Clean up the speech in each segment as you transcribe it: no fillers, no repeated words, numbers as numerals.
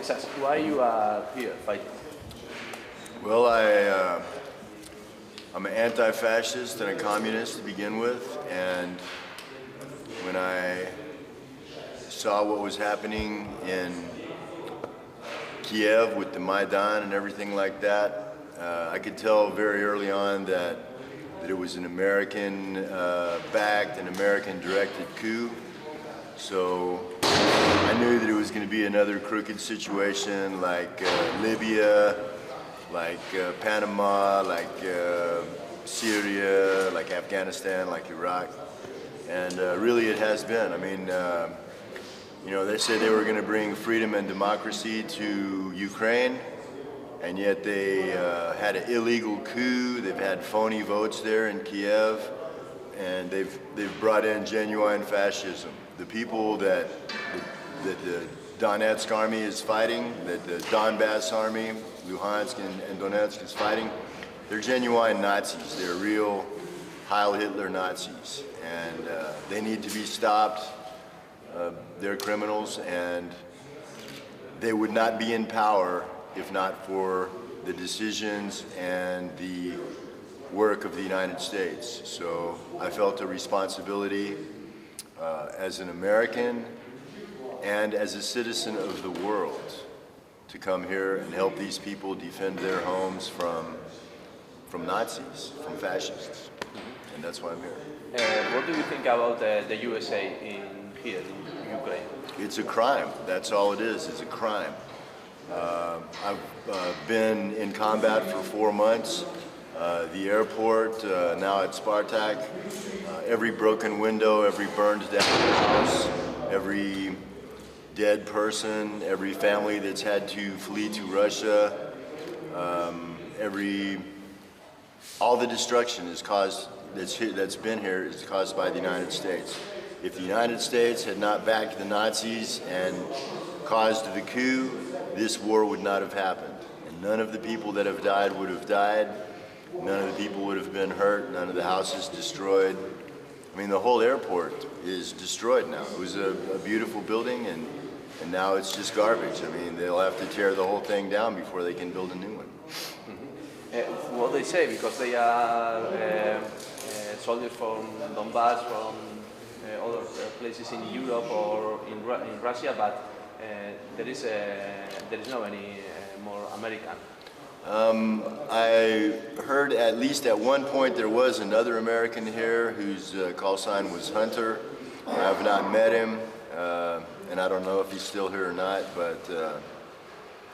Texas. Why you are here fighting? Well, I'm an anti-fascist and a communist to begin with, and when I saw what was happening in Kiev with the Maidan and everything like that, I could tell very early on that it was an American-backed and American-directed coup. So I knew that it was going to be another crooked situation like Libya, like Panama, like Syria, like Afghanistan, like Iraq. And really it has been. I mean, you know, they said they were going to bring freedom and democracy to Ukraine, and yet they had an illegal coup. They've had phony votes there in Kiev, and they've brought in genuine fascism. The people that the Donetsk army is fighting, that the Donbass army, Luhansk and Donetsk is fighting, they're genuine Nazis. They're real Heil Hitler Nazis, and they need to be stopped. They're criminals, and they would not be in power if not for the decisions and the work of the United States. So I felt a responsibility as an American and as a citizen of the world to come here and help these people defend their homes from Nazis, from fascists. And that's why I'm here. What do you think about the USA here in Ukraine? It's a crime. That's all it is. It's a crime. I've been in combat for 4 months. The airport, now at Spartak, every broken window, every burned down house, every dead person, every family that's had to flee to Russia, all the destruction is caused, that's been here is caused by the United States. If the United States had not backed the Nazis and caused the coup, this war would not have happened. And none of the people that have died would have died. None of the people would have been hurt. None of the houses destroyed. I mean, the whole airport is destroyed now. It was a beautiful building, and now it's just garbage. I mean, they'll have to tear the whole thing down before they can build a new one. Mm-hmm. What they say, because they are soldiers from Donbass, from other places in Europe or in Russia, but there is no any more American. I heard at least at one point there was another American here whose call sign was Hunter. I have not met him, and I don't know if he's still here or not, but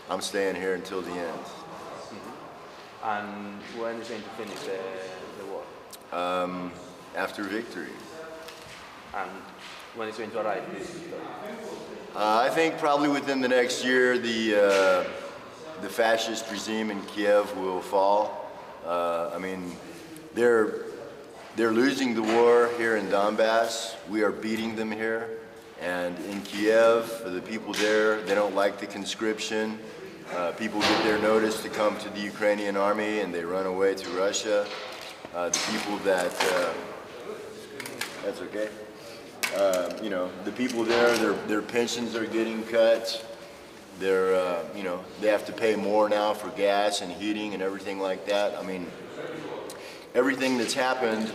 I'm staying here until the end. Mm-hmm. And when is going to finish the war? After victory. And when is going to arrive this victory? I think probably within the next year the fascist regime in Kiev will fall. I mean, they're losing the war here in Donbass. We are beating them here. And in Kiev, for the people there, they don't like the conscription. People get their notice to come to the Ukrainian army and they run away to Russia. The people that, that's okay. You know, the people there, their pensions are getting cut. They're, you know, they have to pay more now for gas and heating and everything like that. I mean, everything that's happened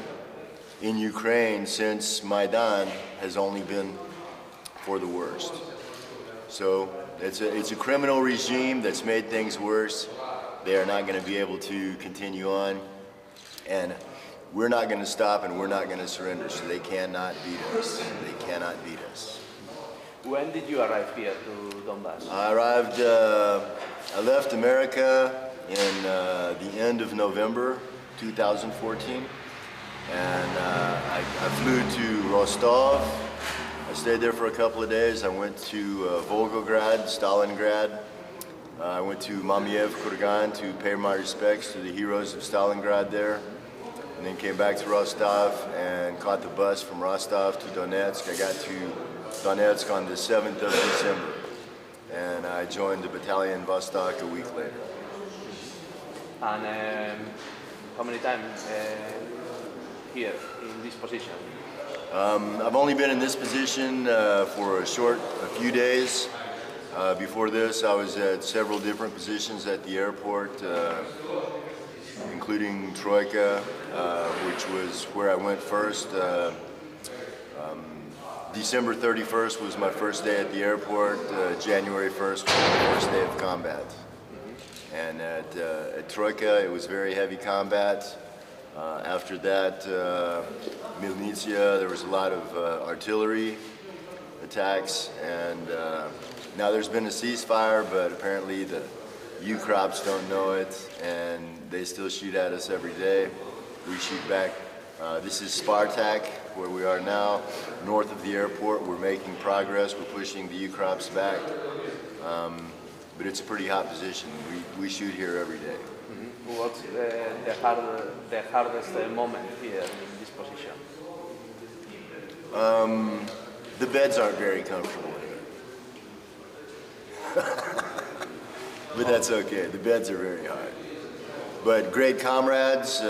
in Ukraine since Maidan has only been for the worst. So it's a criminal regime that's made things worse. They are not going to be able to continue on, and we're not going to stop, and we're not going to surrender. So they cannot beat us. They cannot beat us. When did you arrive here to Donbass? I arrived, I left America in the end of November 2014, and I flew to Rostov. I stayed there for a couple of days. I went to Volgograd, Stalingrad. I went to Mamiev, Kurgan to pay my respects to the heroes of Stalingrad there, and then came back to Rostov and caught the bus from Rostov to Donetsk. I got to Donetsk on the 7th of December, and I joined the battalion Vostok a week later. And how many times here in this position? I've only been in this position for a few days. Before this, I was at several different positions at the airport, including Troika, which was where I went first. December 31st was my first day at the airport. January 1st was my first day of combat. And at Troika, it was very heavy combat. After that, Milnicia, there was a lot of artillery attacks, and now there's been a ceasefire, but apparently the U-Crops don't know it, and they still shoot at us every day. We shoot back. This is Spartak, where we are now, north of the airport. We're making progress. We're pushing the U-Crops back, but it's a pretty hot position. We shoot here every day. Mm-hmm. What's the hardest moment here in this position? The beds aren't very comfortable here. But that's okay. The beds are very hard. But great comrades.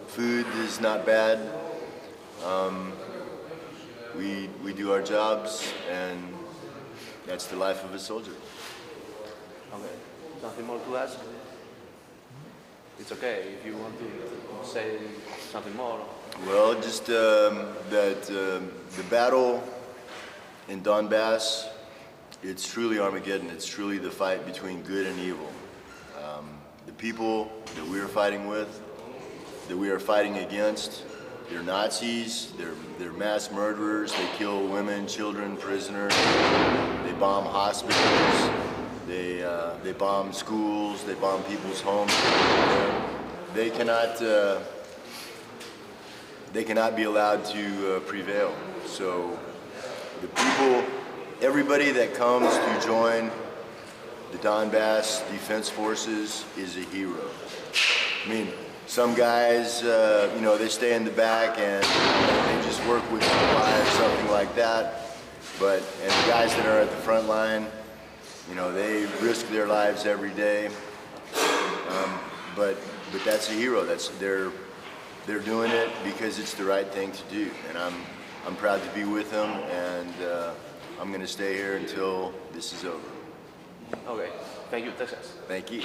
Food is not bad. We do our jobs, and that's the life of a soldier. Okay. Nothing more to ask? It's okay if you want to say something more. Well, just that the battle in Donbass, it's truly Armageddon. It's truly the fight between good and evil. The people that we are fighting with, that we are fighting against, they're Nazis, they're mass murderers, they kill women, children, prisoners, they bomb hospitals, they bomb schools, they bomb people's homes. They cannot be allowed to prevail. So the people, everybody that comes to join the Donbass Defense Forces is a hero. I mean, some guys, you know, they stay in the back and they just work with supply or something like that. And the guys that are at the front line, you know, they risk their lives every day. But that's a hero. They're doing it because it's the right thing to do, and I'm proud to be with them, and I'm going to stay here until this is over. Okay. Thank you, Texas. Thank you.